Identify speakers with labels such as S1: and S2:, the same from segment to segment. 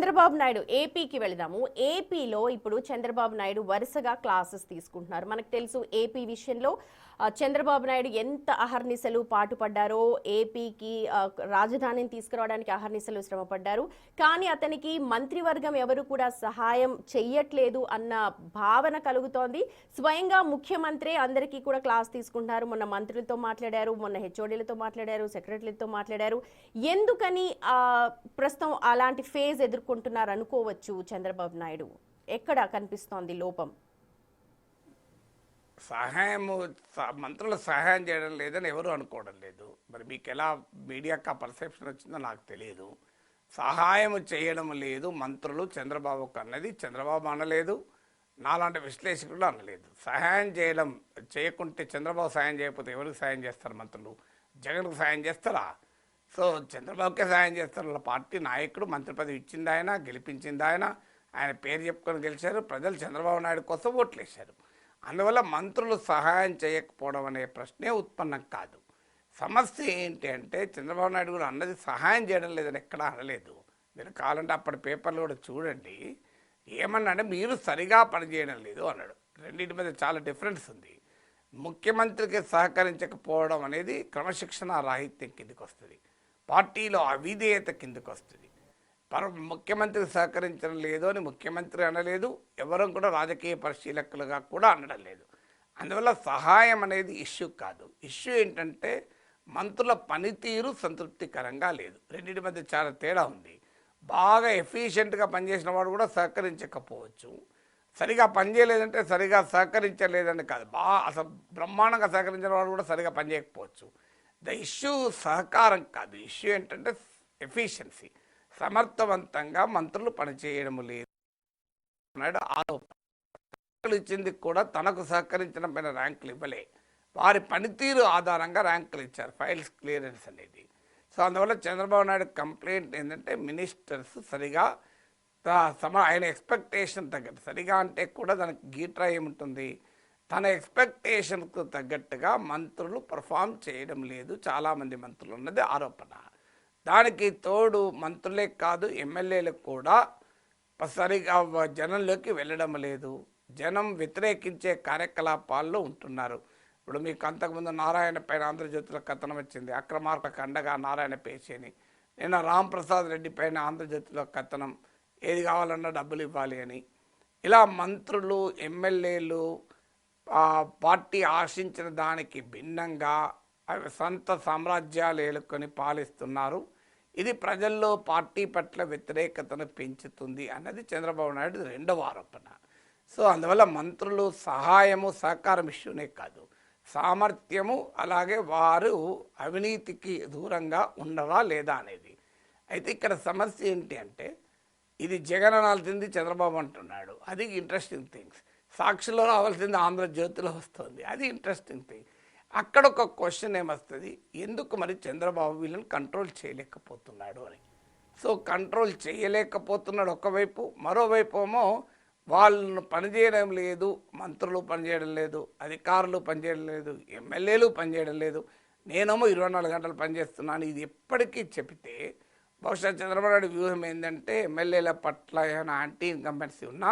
S1: చంద్రబాబు నాయుడు ఏపీకి వెళదాము. ఏపీలో ఇప్పుడు చంద్రబాబు నాయుడు వరుసగా క్లాసెస్ తీసుకుంటున్నారు. మనకు తెలుసు ఏపీ విషయంలో చంద్రబాబు నాయుడు ఎంత అహర్నిశలు పాటుపడ్డారో, ఏపీకి రాజధానిని తీసుకురావడానికి అహర్నిశలు శ్రమపడ్డారు. కానీ అతనికి మంత్రివర్గం ఎవరు కూడా సహాయం చెయ్యట్లేదు అన్న భావన కలుగుతోంది. స్వయంగా ముఖ్యమంత్రి అందరికీ కూడా క్లాస్ తీసుకుంటున్నారు. మొన్న మంత్రులతో మాట్లాడారు, మొన్న హెచ్ఓడీలతో మాట్లాడారు, సెక్రటరీలతో మాట్లాడారు. ఎందుకని ప్రస్తుతం అలాంటి ఫేజ్ ఎదుర్కొంటున్నారు అనుకోవచ్చు చంద్రబాబు నాయుడు? ఎక్కడ కనిపిస్తోంది లోపం?
S2: సహాయము మంత్రులు సహాయం చేయడం లేదని ఎవరు అనుకోవడం లేదు. మరి మీకు ఎలా మీడియాకి ఆ పర్సెప్షన్ వచ్చిందో నాకు తెలియదు. సహాయం చేయడం లేదు మంత్రులు చంద్రబాబుకు అన్నది చంద్రబాబు అనలేదు, నాలాంటి విశ్లేషకులు అనలేదు. సహాయం చేయకుంటే చంద్రబాబు సాయం చేయకపోతే ఎవరికి సాయం చేస్తారు మంత్రులు? జగన్కు సాయం చేస్తారా? సో చంద్రబాబుకే సాయం చేస్తారు. వాళ్ళ పార్టీ నాయకుడు, మంత్రి పదవి ఇచ్చింది ఆయన, గెలిపించింది ఆయన, ఆయన పేరు చెప్పుకొని గెలిచారు. ప్రజలు చంద్రబాబు నాయుడు కోసం ఓట్లేశారు. అందువల్ల మంత్రులు సహాయం చేయకపోవడం అనే ప్రశ్నే ఉత్పన్నం కాదు. సమస్య ఏంటి అంటే చంద్రబాబు నాయుడు కూడా అన్నది సహాయం చేయడం లేదని ఎక్కడా అనలేదు. మీరు కావాలంటే అప్పటి పేపర్లు కూడా చూడండి. ఏమన్నాడే మీరు సరిగా పనిచేయడం లేదు అన్నాడు. రెండింటి మీద చాలా డిఫరెన్స్ ఉంది. ముఖ్యమంత్రికి సహకరించకపోవడం అనేది క్రమశిక్షణ రాహిత్యం కిందకి వస్తుంది, పార్టీలో అవిధేయత కిందకి వస్తుంది. ముఖ్యమంత్రికి సహకరించడం లేదు అని ముఖ్యమంత్రి అనలేదు, ఎవరూ కూడా రాజకీయ పరిశీలకులుగా కూడా అనడం లేదు. అందువల్ల సహాయం అనేది ఇష్యూ కాదు. ఇష్యూ ఏంటంటే మంత్రుల పనితీరు సంతృప్తికరంగా లేదు. రెండింటి మధ్య చాలా తేడా ఉంది. బాగా ఎఫిషియెంట్గా పనిచేసిన వాడు కూడా సహకరించకపోవచ్చు, సరిగా పనిచేయలేదంటే సరిగా సహకరించలేదని కాదు, అసలు బ్రహ్మాండంగా సహకరించిన వాడు కూడా సరిగా పనిచేయకపోవచ్చు. ద ఇష్యూ సహకారం కాదు, ఇష్యూ ఏంటంటే ఎఫిషియన్సీ. సమర్థవంతంగా మంత్రులు పనిచేయడం లేదు అన్నాడు ఆరోపణ. ఇచ్చింది కూడా తనకు సహకరించడం పైన ర్యాంకులు ఇవ్వలే, వారి పనితీరు ఆధారంగా ర్యాంకులు ఇచ్చారు, ఫైల్స్ క్లియరెన్స్ అనేది. సో అందువల్ల చంద్రబాబు నాయుడు కంప్లైంట్ ఏంటంటే మినిస్టర్స్ సరిగా ఆయన ఎక్స్పెక్టేషన్ తగ్గట్టు, సరిగా అంటే కూడా దానికి గీట్రా ఏముంటుంది, తన ఎక్స్పెక్టేషన్కు తగ్గట్టుగా మంత్రులు పర్ఫామ్ చేయడం లేదు చాలామంది మంత్రులు అన్నది ఆరోపణ. దానికి తోడు మంత్రులే కాదు ఎమ్మెల్యేలకు కూడా సరిగా జనంలోకి వెళ్ళడం లేదు, జనం వ్యతిరేకించే కార్యకలాపాల్లో ఉంటున్నారు. ఇప్పుడు మీకు అంతకుముందు నారాయణ పైన ఆంధ్రజ్యోతిలో కథనం వచ్చింది, అక్రమార్లకు అండగా నారాయణ పేషేని. నిన్న రాంప్రసాద్ రెడ్డి పైన ఆంధ్రజ్యోతిలో కథనం, ఏది కావాలన్నా డబ్బులు ఇవ్వాలి అని. ఇలా మంత్రులు ఎమ్మెల్యేలు పార్టీ ఆశించిన దానికి భిన్నంగా సొంత సామ్రాజ్యాలు ఏలుకొని పాలిస్తున్నారు. ఇది ప్రజల్లో పార్టీ పట్ల వ్యతిరేకతను పెంచుతుంది అన్నది చంద్రబాబు నాయుడు రెండవ ఆరోపణ. సో అందువల్ల మంత్రులు సహాయము సహకారం ఇష్యూనే కాదు, సామర్థ్యము అలాగే వారు అవినీతికి దూరంగా ఉండరా లేదా అనేది. అయితే ఇక్కడ సమస్య ఏంటి అంటే ఇది జగన్ అనాల్సింది చంద్రబాబు అంటున్నాడు, అది ఇంట్రెస్టింగ్ థింగ్స్. సాక్షిలో రావాల్సింది ఆంధ్రజ్యోతిలో వస్తుంది, అది ఇంట్రెస్టింగ్ థింగ్. అక్కడ ఒక క్వశ్చన్ ఏమొస్తుంది, ఎందుకు మరి చంద్రబాబు వీళ్ళని కంట్రోల్ చేయలేకపోతున్నాడు అని. సో కంట్రోల్ చేయలేకపోతున్నాడు ఒకవైపు, మరోవైపు ఏమో వాళ్ళను పనిచేయడం లేదు, మంత్రులు పనిచేయడం లేదు, అధికారులు పనిచేయడం లేదు, ఎమ్మెల్యేలు పనిచేయడం లేదు, నేనేమో 24 గంటలు పనిచేస్తున్నాను. ఇది ఎప్పటికీ చెబితే బహుశా చంద్రబాబు నాయుడు వ్యూహం ఏంటంటే ఎమ్మెల్యేల పట్ల ఏమైనా యాంటీ ఇన్కంబెన్సీ ఉన్నా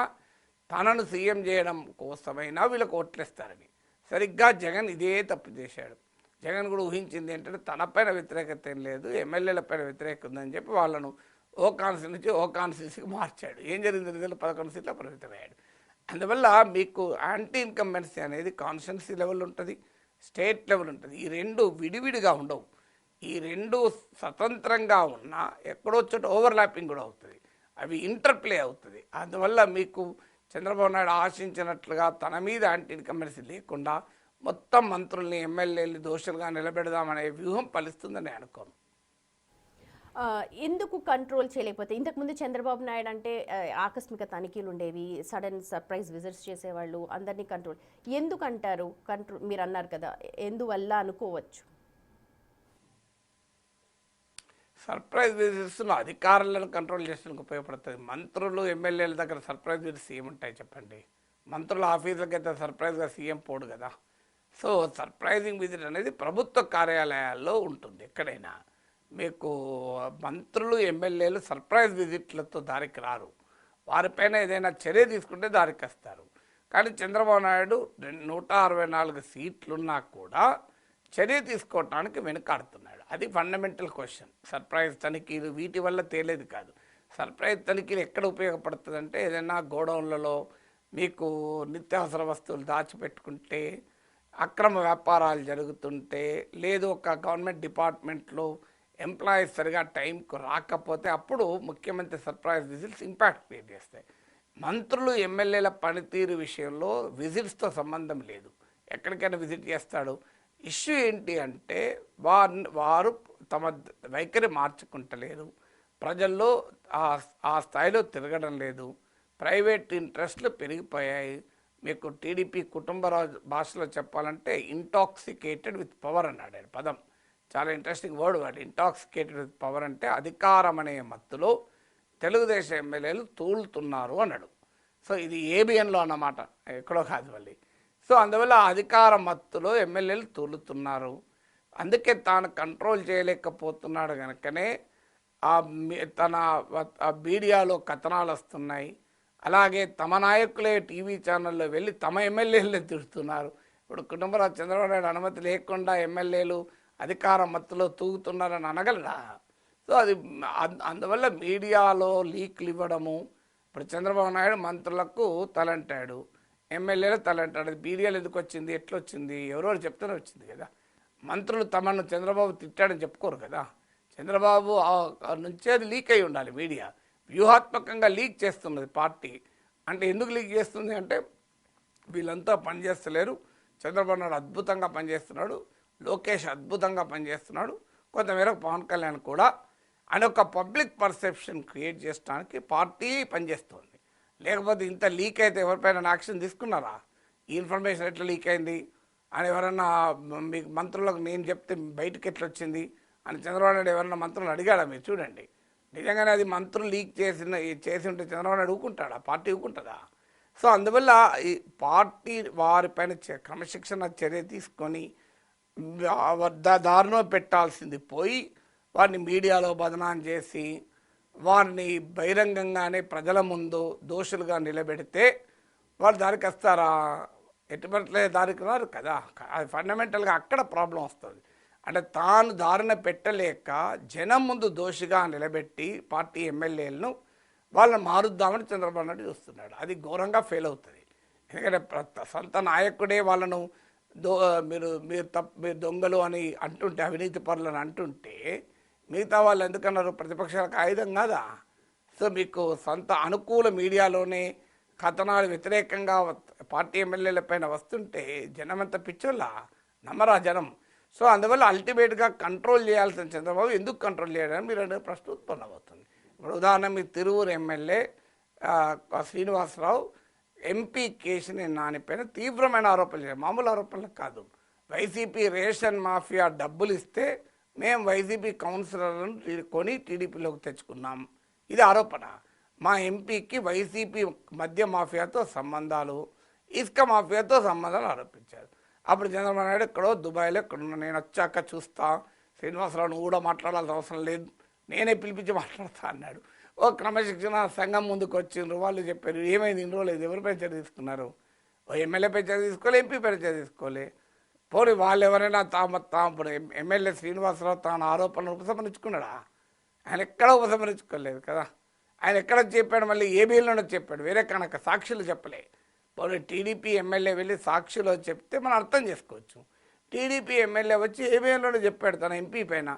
S2: తనను సీఎం చేయడం కోసమైనా వీళ్ళకి ఓట్లేస్తారని. సరిగ్గా జగన్ ఇదే తప్పు చేశాడు. జగన్ కూడా ఊహించింది ఏంటంటే తనపైన వ్యతిరేకత ఏం లేదు, ఎమ్మెల్యేల పైన వ్యతిరేకత ఉందని చెప్పి వాళ్ళను ఓ కాన్స్టిట్యూన్సీ నుంచి ఓ కాన్స్టిట్యూన్సీకి మార్చాడు. ఏం జరిగింది, 11 సీట్ల పరిమితమయ్యాడు. అందువల్ల మీకు యాంటీ ఇన్కంబెన్సీ అనేది కాన్స్టిట్యూన్సీ లెవెల్ ఉంటుంది, స్టేట్ లెవెల్ ఉంటుంది. ఈ రెండు విడివిడిగా ఉండవు. ఈ రెండు స్వతంత్రంగా ఉన్నా ఎక్కడో చోట ఓవర్లాపింగ్ కూడా అవుతుంది, అవి ఇంటర్ప్లే అవుతుంది. అందువల్ల మీకు చంద్రబాబు నాయుడు ఆశించినట్లుగా తన మీద యాంటీ ఇన్కంబెన్సీ లేకుండా మొత్తం మంత్రుల్ని ఎమ్మెల్యేలు దోషులుగా నిలబెడదామనే వ్యూహం ఫలిస్తుందని అనుకోను.
S1: ఎందుకు కంట్రోల్ చేయలేకపోతే? ఇంతకుముందు చంద్రబాబు నాయుడు అంటే ఆకస్మిక తనిఖీలు ఉండేవి, సడన్ సర్ప్రైజ్ విజిట్స్ చేసేవాళ్ళు, అందరినీ కంట్రోల్. ఎందుకు అంటారు కంట్రోల్? మీరు అన్నారు కదా, ఎందువల్ల అనుకోవచ్చు?
S2: సర్ప్రైజ్ విజిట్స్ను అధికారులను కంట్రోల్ చేసేందుకు ఉపయోగపడుతుంది. మంత్రులు ఎమ్మెల్యేల దగ్గర సర్ప్రైజ్ విజిట్స్ ఏముంటాయి చెప్పండి? మంత్రుల ఆఫీసులకి అయితే సర్ప్రైజ్గా సీఎం పోడు కదా. సో సర్ప్రైజింగ్ విజిట్ అనేది ప్రభుత్వ కార్యాలయాల్లో ఉంటుంది ఎక్కడైనా. మీకు మంత్రులు ఎమ్మెల్యేలు సర్ప్రైజ్ విజిట్లతో దారికి రారు. వారిపైన ఏదైనా చర్య తీసుకుంటే దారికి వస్తారు. కానీ చంద్రబాబు నాయుడు 164 సీట్లున్నా కూడా చర్య తీసుకోవటానికి వెనుకాడుతున్నాడు. అది ఫండమెంటల్ క్వశ్చన్. సర్ప్రైజ్ తనిఖీలు వీటి వల్ల తేలేది కాదు. సర్ప్రైజ్ తనిఖీలు ఎక్కడ ఉపయోగపడుతుందంటే ఏదైనా గోడౌన్లలో మీకు నిత్యావసర వస్తువులు దాచిపెట్టుకుంటే, అక్రమ వ్యాపారాలు జరుగుతుంటే, లేదు ఒక గవర్నమెంట్ డిపార్ట్మెంట్లో ఎంప్లాయీస్ సరిగా టైంకు రాకపోతే అప్పుడు ముఖ్యమంత్రి సర్ప్రైజ్ విజిట్స్ ఇంపాక్ట్ క్రియేట్ చేస్తాయి. మంత్రులు ఎమ్మెల్యేల పనితీరు విషయంలో విజిట్స్తో సంబంధం లేదు. ఎక్కడికైనా విజిట్ చేస్తాడు. ఇష్యూ ఏంటి అంటే వారు తమ వైఖరి మార్చుకుంటలేరు, ప్రజల్లో ఆ స్థాయిలో తిరగడం లేదు, ప్రైవేట్ ఇంట్రెస్ట్లు పెరిగిపోయాయి. మీకు టీడీపీ కుటుంబ భాషలో చెప్పాలంటే ఇంటాక్సికేటెడ్ విత్ పవర్ అన్నాడు ఆయన పదం. చాలా ఇంట్రెస్టింగ్ వర్డ్ వాడు. ఇంటాక్సికేటెడ్ విత్ పవర్ అంటే అధికారం అనే మత్తులో తెలుగుదేశం ఎమ్మెల్యేలు తూలుతున్నారు అన్నాడు. సో ఇది ఏబిఎన్లో అన్నమాట, ఎక్కడో కాదు మళ్ళీ. సో అందువల్ల అధికార మత్తులో ఎమ్మెల్యేలు తూలుతున్నారు. అందుకే తాను కంట్రోల్ చేయలేకపోతున్నాడు కనుకనే తన మీడియాలో కథనాలు వస్తున్నాయి. అలాగే తమ నాయకులే టీవీ ఛానల్లో వెళ్ళి తమ ఎమ్మెల్యేలే తిడుతున్నారు. ఇప్పుడు కుటుంబరావు చంద్రబాబు నాయుడు అనుమతి లేకుండా ఎమ్మెల్యేలు అధికార మత్తులో తూగుతున్నారని అనగలరా? సో అది అందువల్ల మీడియాలో లీక్లు ఇవ్వడము. ఇప్పుడు చంద్రబాబు నాయుడు మంత్రులకు తలంటాడు, ఎమ్మెల్యేలు తలంటాడు. అది మీడియాలో ఎందుకు వచ్చింది, ఎట్లా వచ్చింది, ఎవరెవరు చెప్తూనే వచ్చింది కదా. మంత్రులు తమను చంద్రబాబు తిట్టాడని చెప్పుకోరు కదా. చంద్రబాబు నుంచే అది లీక్ అయి ఉండాలి. మీడియా వ్యూహాత్మకంగా లీక్ చేస్తున్నది పార్టీ. అంటే ఎందుకు లీక్ చేస్తుంది అంటే వీళ్ళంతా పనిచేస్తలేరు, చంద్రబాబు నాయుడు అద్భుతంగా పనిచేస్తున్నాడు, లోకేష్ అద్భుతంగా పనిచేస్తున్నాడు, కొంతమేరకు పవన్ కళ్యాణ్ కూడా అని ఒక పబ్లిక్ పర్సెప్షన్ క్రియేట్ చేయడానికి పార్టీ పనిచేస్తుంది. లేకపోతే ఇంత లీక్ అయితే ఎవరిపైన యాక్షన్ తీసుకున్నారా? ఈ ఇన్ఫర్మేషన్ ఎట్లా లీక్ అయింది అని ఎవరన్నా మీకు మంత్రులకు నేను చెప్తే బయటకు ఎట్లా వచ్చింది అని చంద్రబాబు నాయుడు ఎవరన్నా మంత్రులు అడిగాడా? మీరు చూడండి. నిజంగానే అది మంత్రులు లీక్ చేసి ఉంటే చంద్రబాబు నాయుడు ఊరుకుంటాడా? పార్టీ ఊరుకుంటుందా? సో అందువల్ల ఈ పార్టీ వారిపైన క్రమశిక్షణ చర్య తీసుకొని దారిలో పెట్టాల్సింది పోయి వారిని మీడియాలో బదనాం చేసి వారిని బహిరంగంగానే ప్రజల ముందు దోషులుగా నిలబెడితే వాళ్ళు దారికి వస్తారా? ఎటుపట్లే దారికి రారు కదా. అది ఫండమెంటల్గా అక్కడ ప్రాబ్లం వస్తుంది. అంటే తాను దారిన పెట్టలేక జనం ముందు దోషిగా నిలబెట్టి పార్టీ ఎమ్మెల్యేలను వాళ్ళని మారుద్దామని చంద్రబాబు నాయుడు చూస్తున్నాడు. అది ఘోరంగా ఫెయిల్ అవుతుంది. ఎందుకంటే సొంత నాయకుడే వాళ్ళను మీరు దొంగలు అని అంటుంటే, అవినీతి పరులను అంటుంటే మిగతా వాళ్ళు ఎందుకన్నారు? ప్రతిపక్షాలకు ఆయుధం కాదా? సో మీకు సొంత అనుకూల మీడియాలోనే కథనాలు వ్యతిరేకంగా పార్టీ ఎమ్మెల్యేల పైన వస్తుంటే జనమంతా పిచ్చోళ్ళ నమ్మరా జనం. సో అందువల్ల అల్టిమేట్గా కంట్రోల్ చేయాల్సిన చంద్రబాబు ఎందుకు కంట్రోల్ చేయడానికి మీరు అనే ప్రశ్న ఉత్పన్నమవుతుంది. ఇప్పుడు ఉదాహరణ మీ తిరువూరు ఎమ్మెల్యే శ్రీనివాసరావు ఎంపీ కేశినేని నాని పైన తీవ్రమైన ఆరోపణలు చేశారు. మామూలు ఆరోపణలు కాదు. వైసీపీ రేషన్ మాఫియా డబ్బులు ఇస్తే మేము వైసీపీ కౌన్సిలర్లను కొని టీడీపీలోకి తెచ్చుకున్నాం, ఇది ఆరోపణ. మా ఎంపీకి వైసీపీ మద్య మాఫియాతో సంబంధాలు, ఇసుక మాఫియాతో సంబంధాలు ఆరోపించారు. అప్పుడు చంద్రబాబు నాయుడు ఎక్కడో దుబాయ్లో ఎక్కడున్నా, నేను వచ్చాక చూస్తా, శ్రీనివాసరావు నువ్వు కూడా మాట్లాడాల్సిన అవసరం లేదు, నేనే పిలిపించి మాట్లాడతా అన్నాడు. ఓ క్రమశిక్షణ సంఘం ముందుకు వచ్చిండ్రు, వాళ్ళు చెప్పారు ఏమైంది ఇన్ని రోజులు ఎవరిపై చర్య తీసుకున్నారు? ఓ ఎమ్మెల్యేపై చర్య తీసుకోలే, ఎంపీపై చర్య తీసుకోలే. పోనీ వాళ్ళు ఎవరైనా తాము ఎమ్మెల్యే శ్రీనివాసరావు తాను ఆరోపణలు ఉపసంహరించుకున్నాడా? ఆయన ఎక్కడ ఉపసంహరించుకోలేదు కదా. ఆయన ఎక్కడ చెప్పాడు? మళ్ళీ ఏబీఎల్లోనే చెప్పాడు, వేరే కనుక సాక్షులు చెప్పలే. పోనీ టీడీపీ ఎమ్మెల్యే వెళ్ళి సాక్షులు చెప్తే మనం అర్థం చేసుకోవచ్చు. టీడీపీ ఎమ్మెల్యే వచ్చి ఏబీఎల్లోనే చెప్పాడు తన ఎంపీ పైన.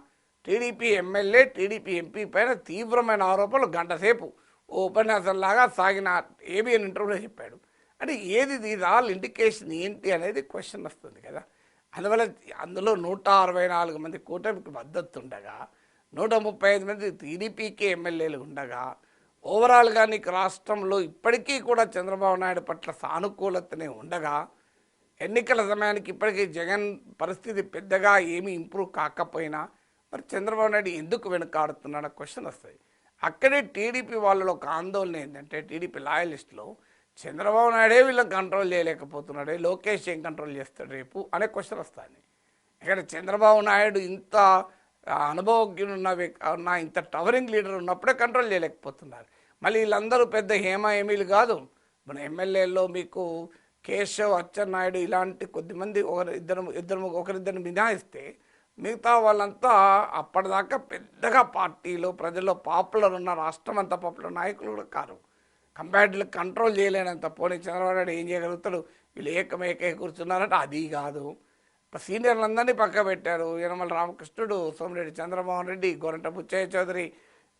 S2: టీడీపీ ఎమ్మెల్యే టీడీపీ ఎంపీ పైన తీవ్రమైన ఆరోపణలు గంట సేపు ఉపన్యాసంలాగా సాగిన ఏబిఎన్ ఇంటర్వ్యూలో చెప్పాడు. అంటే ఏది ఇది ఆల్ ఇండికేషన్ ఏంటి అనేది క్వశ్చన్ వస్తుంది కదా. అందువల్ల అందులో 164 మంది కూటమికి మద్దతు ఉండగా 135 మంది టీడీపీకి ఎమ్మెల్యేలు ఉండగా ఓవరాల్గా నీకు రాష్ట్రంలో ఇప్పటికీ కూడా చంద్రబాబు నాయుడు పట్ల సానుకూలతనే ఉండగా ఎన్నికల సమయానికి ఇప్పటికీ జగన్ పరిస్థితి పెద్దగా ఏమీ ఇంప్రూవ్ కాకపోయినా మరి చంద్రబాబు నాయుడు ఎందుకు వెనుకాడుతున్నాడో క్వశ్చన్ వస్తుంది. అక్కడే టీడీపీ వాళ్ళలో ఒక ఆందోళన ఏంటంటే టీడీపీ లాయలిస్టులో చంద్రబాబు నాయుడే వీళ్ళని కంట్రోల్ చేయలేకపోతున్నాడే, లోకేష్ ఏం కంట్రోల్ చేస్తాడు రేపు అనే క్వశ్చన్ వస్తుంది. ఇక్కడ చంద్రబాబు నాయుడు ఇంత అనుభవజ్ఞులు ఉన్న ఇంత టవరింగ్ లీడర్ ఉన్నప్పుడే కంట్రోల్ చేయలేకపోతున్నారు. మళ్ళీ వీళ్ళందరూ పెద్ద హేమీలు కాదు. మన ఎమ్మెల్యేలో మీకు కేశవ్, అచ్చెన్నాయుడు ఇలాంటి కొద్దిమంది ఒకరిద్దరు మినహాయిస్తే మిగతా వాళ్ళంతా అప్పటిదాకా పెద్దగా పార్టీలో ప్రజల్లో పాపులర్ ఉన్న, రాష్ట్రం అంతా పాపులర్ నాయకులు కూడా కారు. Comparatively control చేయలేనంత. పోనీ చంద్రబాబు నాయుడు ఏం చేయగలుగుతాడు? వీళ్ళు ఏకమేకే కూర్చున్నారంటే అది కాదు. సీనియర్లందరినీ పక్క పెట్టారు. యనమల రామకృష్ణుడు, సోమిరెడ్డి చంద్రమోహన్ రెడ్డి, గోరంట బుచ్చయ్య చౌదరి,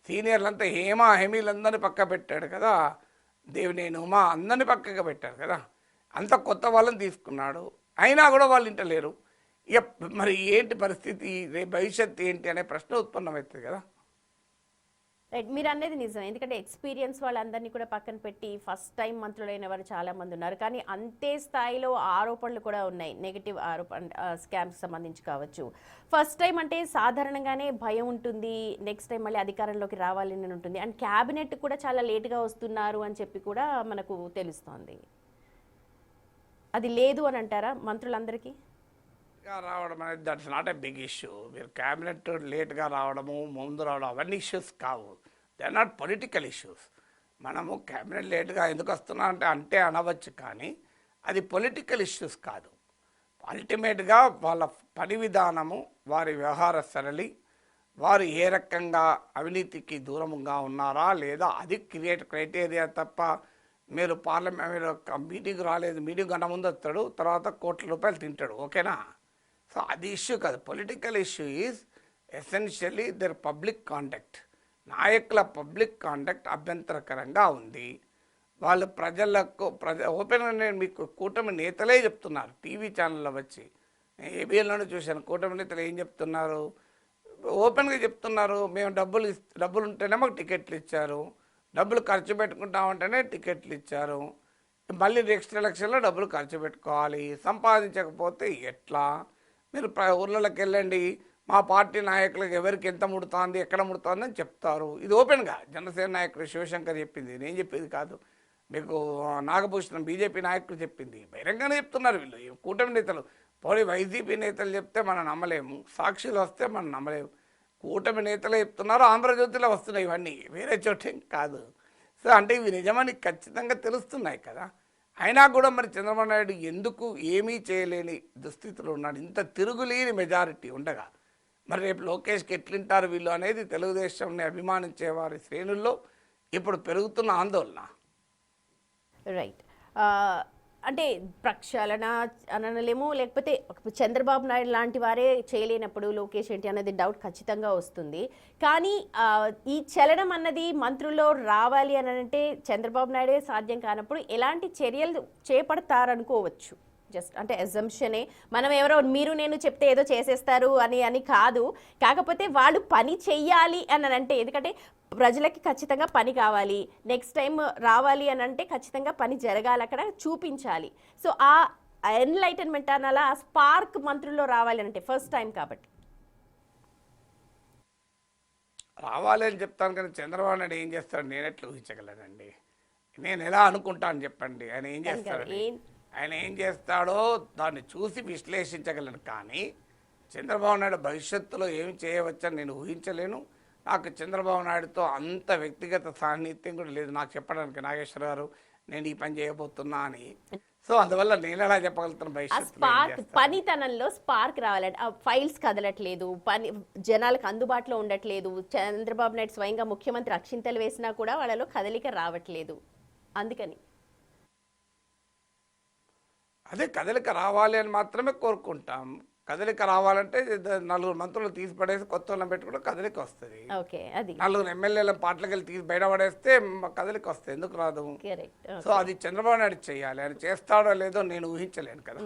S2: సీనియర్లంతా హేమీలందరినీ పక్క పెట్టాడు కదా. దేవినేని ఉమా అందరినీ పక్కగా పెట్టారు కదా. అంత కొత్త వాళ్ళని తీసుకున్నాడు. అయినా కూడా వాళ్ళు ఇంటలేరు. ఇక మరి ఏంటి పరిస్థితి, రేపు భవిష్యత్తు ఏంటి అనే ప్రశ్న ఉత్పన్నమవుతుంది కదా.
S1: రైట్, మీరు అనేది నిజం. ఎందుకంటే ఎక్స్పీరియన్స్ వాళ్ళందరినీ కూడా పక్కన పెట్టి ఫస్ట్ టైం మంత్రులైన వారు చాలా మంది ఉన్నారు. కానీ అంతే స్థాయిలో ఆరోపణలు కూడా ఉన్నాయి, నెగిటివ్ స్కామ్స్ సంబంధించి కావచ్చు. ఫస్ట్ టైం అంటే సాధారణంగానే భయం ఉంటుంది, నెక్స్ట్ టైం మళ్ళీ అధికారంలోకి రావాలని ఉంటుంది. అండ్ క్యాబినెట్ కూడా చాలా లేట్గా వస్తున్నారు అని చెప్పి కూడా మనకు తెలుస్తోంది. అది లేదు అని అంటారా మంత్రులందరికీ?
S2: రావడం అనేది that's not a big issue. మీరు క్యాబినెట్ లేట్గా రావడము, ముందు రావడం అవన్నీ ఇష్యూస్ కావు. They are not political issues. మనము క్యాబినెట్ లేట్గా ఎందుకు వస్తున్నా అంటే అనవచ్చు, కానీ అది పొలిటికల్ ఇష్యూస్ కాదు. అల్టిమేట్గా వాళ్ళ పని విధానము, వారి వ్యవహార సరళి, వారు ఏ రకంగా అవినీతికి దూరంగా ఉన్నారా లేదా, అది క్రైటీరియా తప్ప మీరు మీటింగ్ రాలేదు, మీటింగ్ గంట ముందు వస్తాడు, తర్వాత కోట్ల రూపాయలు తింటాడు, ఓకేనా? సో అది ఇష్యూ కాదు. Political issue is essentially their public conduct. నాయకుల పబ్లిక్ కాండక్ట్ అభ్యంతరకరంగా ఉంది. వాళ్ళు ఓపెన్గా నేను మీకు కూటమి నేతలే చెప్తున్నారు, టీవీ ఛానల్లో వచ్చి ఏబిఎన్లోనే చూశాను. కూటమి నేతలు ఏం చెప్తున్నారు? ఓపెన్గా చెప్తున్నారు, మేము డబ్బులు ఉంటేనే మాకు టికెట్లు ఇచ్చారు, డబ్బులు ఖర్చు పెట్టుకుంటామంటేనే టికెట్లు ఇచ్చారు, మళ్ళీ నెక్స్ట్ ఎలక్షన్లో డబ్బులు ఖర్చు పెట్టుకోవాలి, సంపాదించకపోతే ఎట్లా? మీరు ఊర్లలోకి వెళ్ళండి, మా పార్టీ నాయకులకు ఎవరికి ఎంత ముడుతోంది, ఎక్కడ ముడుతోంది అని చెప్తారు. ఇది ఓపెన్గా జనసేన నాయకుడు శివశంకర్ చెప్పింది, నేను చెప్పేది కాదు. మీకు నాగభూషణం బీజేపీ నాయకులు చెప్పింది, బహిరంగానే చెప్తున్నారు వీళ్ళు. కూటమి నేతలు పోనీ వైసీపీ నేతలు చెప్తే మనం నమ్మలేము, సాక్షులు వస్తే మనం నమ్మలేము. కూటమి నేతలే చెప్తున్నారు, ఆంధ్రజ్యోతిలో వస్తున్నాయి ఇవన్నీ, వేరే చోటేం కాదు. సో అంటే ఇవి నిజమని ఖచ్చితంగా తెలుస్తున్నాయి కదా. అయినా కూడా మరి చంద్రబాబు నాయుడు ఎందుకు ఏమీ చేయలేని దుస్థితిలో ఉన్నాడు? ఇంత తిరుగులేని మెజారిటీ ఉండగా మరి రేపు లోకేష్కి ఎట్లుంటారు వీళ్ళు అనేది తెలుగుదేశంని అభిమానించే వారి శ్రేణుల్లో ఇప్పుడు పెరుగుతున్న ఆందోళన.
S1: రైట్, అంటే ప్రక్షాళన అనలేము, లేకపోతే చంద్రబాబు నాయుడు లాంటి వారే చేయలేనప్పుడు లోకేష్ ఏంటి అనేది డౌట్ ఖచ్చితంగా వస్తుంది. కానీ ఈ చలనం అన్నది మంత్రుల్లో రావాలి అని అంటే చంద్రబాబు నాయుడే సాధ్యం కానప్పుడు ఎలాంటి చర్యలు చేపడతారనుకోవచ్చు? జస్ట్ అంటే అజంప్షనే, మనం ఎవరో మీరు నేను చెప్తే ఏదో చేసేస్తారు అని కాదు. కాకపోతే వాళ్ళు పని చెయ్యాలి అని అంటే, ఎందుకంటే ప్రజలకి ఖచ్చితంగా పని కావాలి, నెక్స్ట్ టైం రావాలి అని అంటే ఖచ్చితంగా పని జరగాలి, అక్కడ చూపించాలి. సో ఆ ఎన్లైటన్మెంట్ అనాలా, ఆ స్పార్క్ మంత్రుల్లో రావాలి అంటే ఫస్ట్ టైం కాబట్టి
S2: రావాలి అని చెప్తాను. కానీ చంద్రబాబు నాయుడు ఏం చేస్తాడు నేను ఎట్లా ఊహించగలనండి? నేను ఎలా అనుకుంటాను చెప్పండి? ఆయన ఏం చేస్తాడు? ఆయన ఏం చేస్తాడో దాన్ని చూసి విశ్లేషించగలను. కానీ చంద్రబాబు నాయుడు భవిష్యత్తులో ఏమి చేయవచ్చని నేను ఊహించలేను. నాకు చంద్రబాబు నాయుడుతో అంత వ్యక్తిగత సాన్నిహిత్యం కూడా లేదు నాకు చెప్పడానికి, నాగేశ్వర గారు నేను ఈ పని చేయబోతున్నా అని. సో అందువల్ల నేను ఎలా చెప్పగలుగుతాను భవిష్యత్తు?
S1: పనితనంలో స్పార్క్ రావాలంటే ఆ ఫైల్స్ కదలట్లేదు, పని జనాలకు అందుబాటులో ఉండట్లేదు. చంద్రబాబు నాయుడు స్వయంగా ముఖ్యమంత్రి అక్షింతలు వేసినా కూడా వాళ్ళలో కదలిక రావట్లేదు. అందుకని
S2: అదే కదలిక రావాలి అని మాత్రమే కోరుకుంటాం. కదలిక రావాలంటే నలుగురు మంత్రులు తీసి పడేసి కొత్త వాళ్ళని పెట్టుకుంటే కదలిక వస్తుంది. నలుగురు ఎమ్మెల్యేల పార్టీలకు వెళ్ళి తీసి బయట పడేస్తే కదలిక వస్తుంది, ఎందుకు రాదు? సో అది చంద్రబాబు నాయుడు చేయాలి. ఆయన చేస్తాడో లేదో నేను ఊహించలేను కదా.